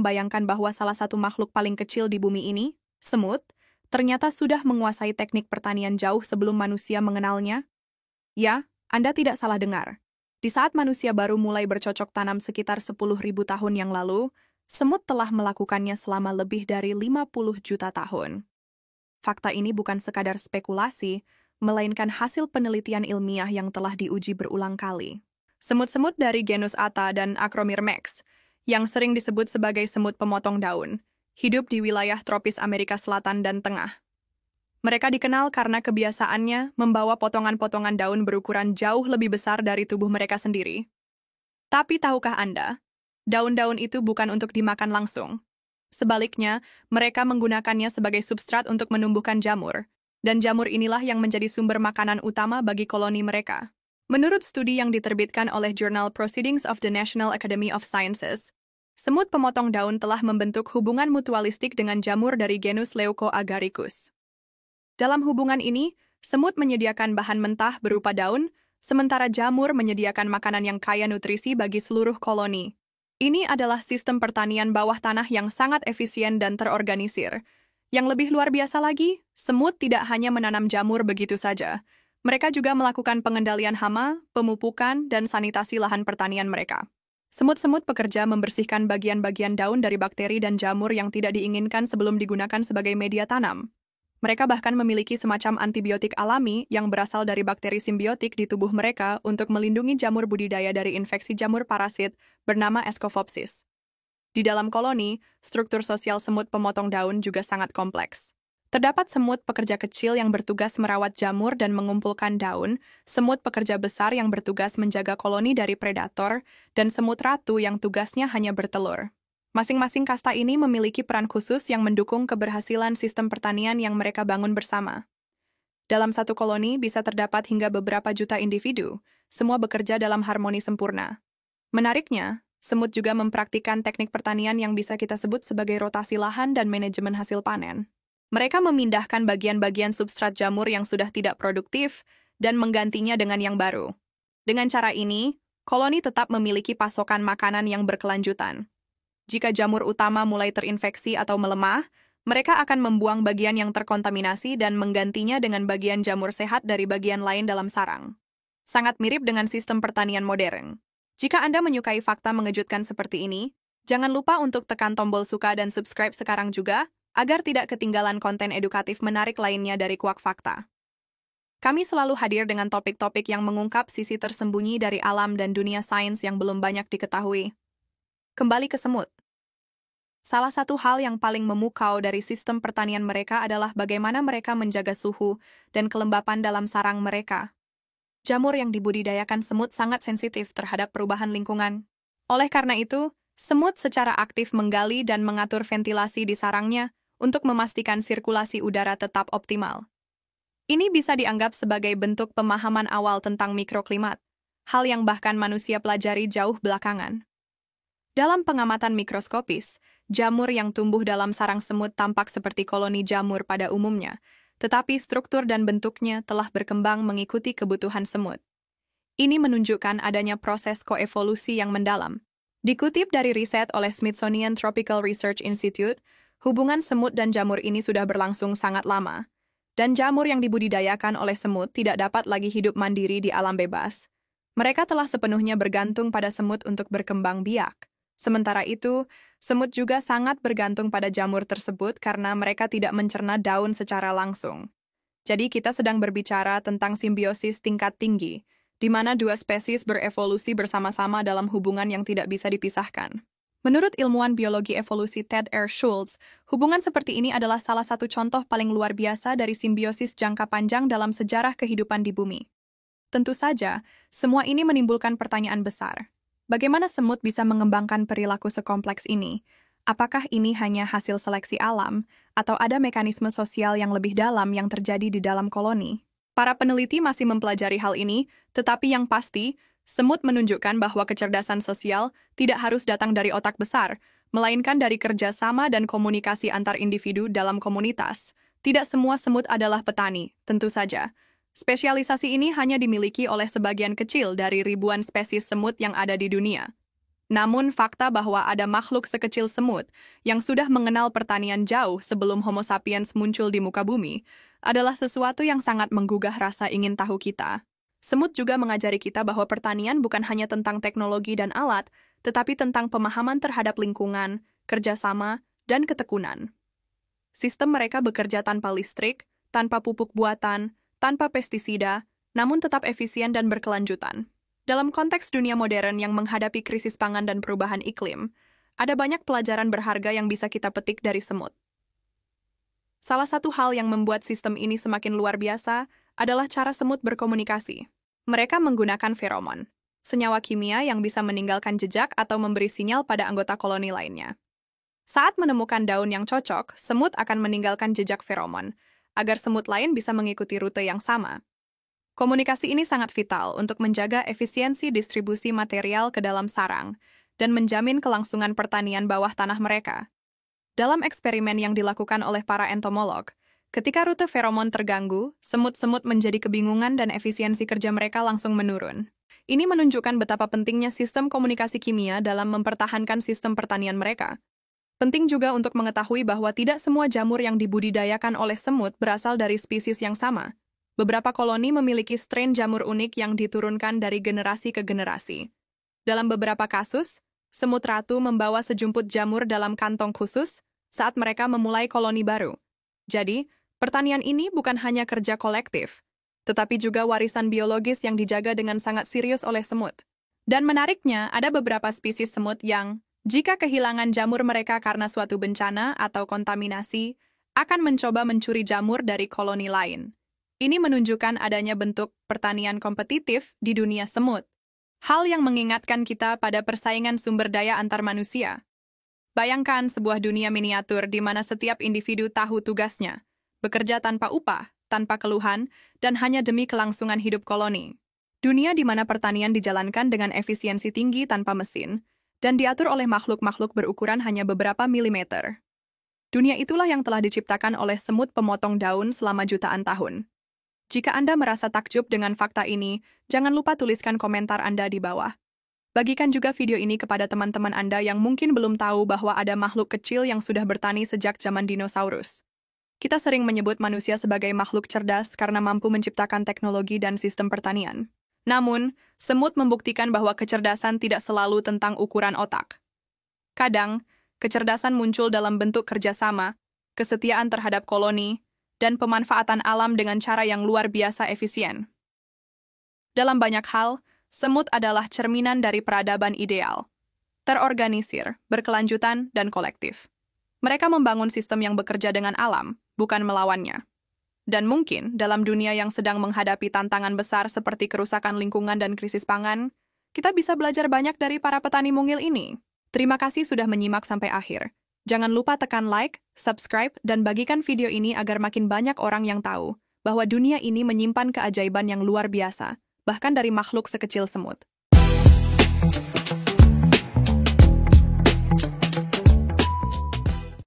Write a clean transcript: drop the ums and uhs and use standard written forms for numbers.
membayangkan bahwa salah satu makhluk paling kecil di bumi ini, semut, ternyata sudah menguasai teknik pertanian jauh sebelum manusia mengenalnya? Ya, Anda tidak salah dengar. Di saat manusia baru mulai bercocok tanam sekitar 10.000 tahun yang lalu, semut telah melakukannya selama lebih dari 50 juta tahun. Fakta ini bukan sekadar spekulasi, melainkan hasil penelitian ilmiah yang telah diuji berulang kali. Semut-semut dari genus Atta dan Acromyrmex, yang sering disebut sebagai semut pemotong daun, hidup di wilayah tropis Amerika Selatan dan Tengah. Mereka dikenal karena kebiasaannya membawa potongan-potongan daun berukuran jauh lebih besar dari tubuh mereka sendiri. Tapi tahukah Anda, daun-daun itu bukan untuk dimakan langsung. Sebaliknya, mereka menggunakannya sebagai substrat untuk menumbuhkan jamur, dan jamur inilah yang menjadi sumber makanan utama bagi koloni mereka. Menurut studi yang diterbitkan oleh jurnal Proceedings of the National Academy of Sciences, semut pemotong daun telah membentuk hubungan mutualistik dengan jamur dari genus Leucoagaricus. Dalam hubungan ini, semut menyediakan bahan mentah berupa daun, sementara jamur menyediakan makanan yang kaya nutrisi bagi seluruh koloni. Ini adalah sistem pertanian bawah tanah yang sangat efisien dan terorganisir. Yang lebih luar biasa lagi, semut tidak hanya menanam jamur begitu saja. Mereka juga melakukan pengendalian hama, pemupukan, dan sanitasi lahan pertanian mereka. Semut-semut bekerja membersihkan bagian-bagian daun dari bakteri dan jamur yang tidak diinginkan sebelum digunakan sebagai media tanam. Mereka bahkan memiliki semacam antibiotik alami yang berasal dari bakteri simbiotik di tubuh mereka untuk melindungi jamur budidaya dari infeksi jamur parasit bernama Ascophysis. Di dalam koloni, struktur sosial semut pemotong daun juga sangat kompleks. Terdapat semut pekerja kecil yang bertugas merawat jamur dan mengumpulkan daun, semut pekerja besar yang bertugas menjaga koloni dari predator, dan semut ratu yang tugasnya hanya bertelur. Masing-masing kasta ini memiliki peran khusus yang mendukung keberhasilan sistem pertanian yang mereka bangun bersama. Dalam satu koloni bisa terdapat hingga beberapa juta individu, semua bekerja dalam harmoni sempurna. Menariknya, semut juga mempraktikkan teknik pertanian yang bisa kita sebut sebagai rotasi lahan dan manajemen hasil panen. Mereka memindahkan bagian-bagian substrat jamur yang sudah tidak produktif dan menggantinya dengan yang baru. Dengan cara ini, koloni tetap memiliki pasokan makanan yang berkelanjutan. Jika jamur utama mulai terinfeksi atau melemah, mereka akan membuang bagian yang terkontaminasi dan menggantinya dengan bagian jamur sehat dari bagian lain dalam sarang. Sangat mirip dengan sistem pertanian modern. Jika Anda menyukai fakta mengejutkan seperti ini, jangan lupa untuk tekan tombol suka dan subscribe sekarang juga, agar tidak ketinggalan konten edukatif menarik lainnya dari Kuak Fakta. Kami selalu hadir dengan topik-topik yang mengungkap sisi tersembunyi dari alam dan dunia sains yang belum banyak diketahui. Kembali ke semut. Salah satu hal yang paling memukau dari sistem pertanian mereka adalah bagaimana mereka menjaga suhu dan kelembapan dalam sarang mereka. Jamur yang dibudidayakan semut sangat sensitif terhadap perubahan lingkungan. Oleh karena itu, semut secara aktif menggali dan mengatur ventilasi di sarangnya untuk memastikan sirkulasi udara tetap optimal. Ini bisa dianggap sebagai bentuk pemahaman awal tentang mikroklimat, hal yang bahkan manusia pelajari jauh belakangan. Dalam pengamatan mikroskopis, jamur yang tumbuh dalam sarang semut tampak seperti koloni jamur pada umumnya, tetapi struktur dan bentuknya telah berkembang mengikuti kebutuhan semut. Ini menunjukkan adanya proses koevolusi yang mendalam. Dikutip dari riset oleh Smithsonian Tropical Research Institute, hubungan semut dan jamur ini sudah berlangsung sangat lama, dan jamur yang dibudidayakan oleh semut tidak dapat lagi hidup mandiri di alam bebas. Mereka telah sepenuhnya bergantung pada semut untuk berkembang biak. Sementara itu, semut juga sangat bergantung pada jamur tersebut karena mereka tidak mencerna daun secara langsung. Jadi kita sedang berbicara tentang simbiosis tingkat tinggi, di mana dua spesies berevolusi bersama-sama dalam hubungan yang tidak bisa dipisahkan. Menurut ilmuwan biologi evolusi Ted R. Schultz, hubungan seperti ini adalah salah satu contoh paling luar biasa dari simbiosis jangka panjang dalam sejarah kehidupan di bumi. Tentu saja, semua ini menimbulkan pertanyaan besar. Bagaimana semut bisa mengembangkan perilaku sekompleks ini? Apakah ini hanya hasil seleksi alam, atau ada mekanisme sosial yang lebih dalam yang terjadi di dalam koloni? Para peneliti masih mempelajari hal ini, tetapi yang pasti, semut menunjukkan bahwa kecerdasan sosial tidak harus datang dari otak besar, melainkan dari kerjasama dan komunikasi antar individu dalam komunitas. Tidak semua semut adalah petani, tentu saja. Spesialisasi ini hanya dimiliki oleh sebagian kecil dari ribuan spesies semut yang ada di dunia. Namun, fakta bahwa ada makhluk sekecil semut yang sudah mengenal pertanian jauh sebelum Homo sapiens muncul di muka bumi adalah sesuatu yang sangat menggugah rasa ingin tahu kita. Semut juga mengajari kita bahwa pertanian bukan hanya tentang teknologi dan alat, tetapi tentang pemahaman terhadap lingkungan, kerjasama, dan ketekunan. Sistem mereka bekerja tanpa listrik, tanpa pupuk buatan, tanpa pestisida, namun tetap efisien dan berkelanjutan. Dalam konteks dunia modern yang menghadapi krisis pangan dan perubahan iklim, ada banyak pelajaran berharga yang bisa kita petik dari semut. Salah satu hal yang membuat sistem ini semakin luar biasa adalah cara semut berkomunikasi. Mereka menggunakan feromon, senyawa kimia yang bisa meninggalkan jejak atau memberi sinyal pada anggota koloni lainnya. Saat menemukan daun yang cocok, semut akan meninggalkan jejak feromon, agar semut lain bisa mengikuti rute yang sama. Komunikasi ini sangat vital untuk menjaga efisiensi distribusi material ke dalam sarang dan menjamin kelangsungan pertanian bawah tanah mereka. Dalam eksperimen yang dilakukan oleh para entomolog, ketika rute feromon terganggu, semut-semut menjadi kebingungan dan efisiensi kerja mereka langsung menurun. Ini menunjukkan betapa pentingnya sistem komunikasi kimia dalam mempertahankan sistem pertanian mereka. Penting juga untuk mengetahui bahwa tidak semua jamur yang dibudidayakan oleh semut berasal dari spesies yang sama. Beberapa koloni memiliki strain jamur unik yang diturunkan dari generasi ke generasi. Dalam beberapa kasus, semut ratu membawa sejumput jamur dalam kantong khusus saat mereka memulai koloni baru. Jadi, pertanian ini bukan hanya kerja kolektif, tetapi juga warisan biologis yang dijaga dengan sangat serius oleh semut. Dan menariknya, ada beberapa spesies semut yang, jika kehilangan jamur mereka karena suatu bencana atau kontaminasi, akan mencoba mencuri jamur dari koloni lain. Ini menunjukkan adanya bentuk pertanian kompetitif di dunia semut. Hal yang mengingatkan kita pada persaingan sumber daya antar manusia. Bayangkan sebuah dunia miniatur di mana setiap individu tahu tugasnya, bekerja tanpa upah, tanpa keluhan, dan hanya demi kelangsungan hidup koloni. Dunia di mana pertanian dijalankan dengan efisiensi tinggi tanpa mesin, dan diatur oleh makhluk-makhluk berukuran hanya beberapa milimeter. Dunia itulah yang telah diciptakan oleh semut pemotong daun selama jutaan tahun. Jika Anda merasa takjub dengan fakta ini, jangan lupa tuliskan komentar Anda di bawah. Bagikan juga video ini kepada teman-teman Anda yang mungkin belum tahu bahwa ada makhluk kecil yang sudah bertani sejak zaman dinosaurus. Kita sering menyebut manusia sebagai makhluk cerdas karena mampu menciptakan teknologi dan sistem pertanian. Namun, semut membuktikan bahwa kecerdasan tidak selalu tentang ukuran otak. Kadang, kecerdasan muncul dalam bentuk kerjasama, kesetiaan terhadap koloni, dan pemanfaatan alam dengan cara yang luar biasa efisien. Dalam banyak hal, semut adalah cerminan dari peradaban ideal, terorganisir, berkelanjutan, dan kolektif. Mereka membangun sistem yang bekerja dengan alam, bukan melawannya. Dan mungkin, dalam dunia yang sedang menghadapi tantangan besar seperti kerusakan lingkungan dan krisis pangan, kita bisa belajar banyak dari para petani mungil ini. Terima kasih sudah menyimak sampai akhir. Jangan lupa tekan like, subscribe, dan bagikan video ini agar makin banyak orang yang tahu bahwa dunia ini menyimpan keajaiban yang luar biasa, bahkan dari makhluk sekecil semut.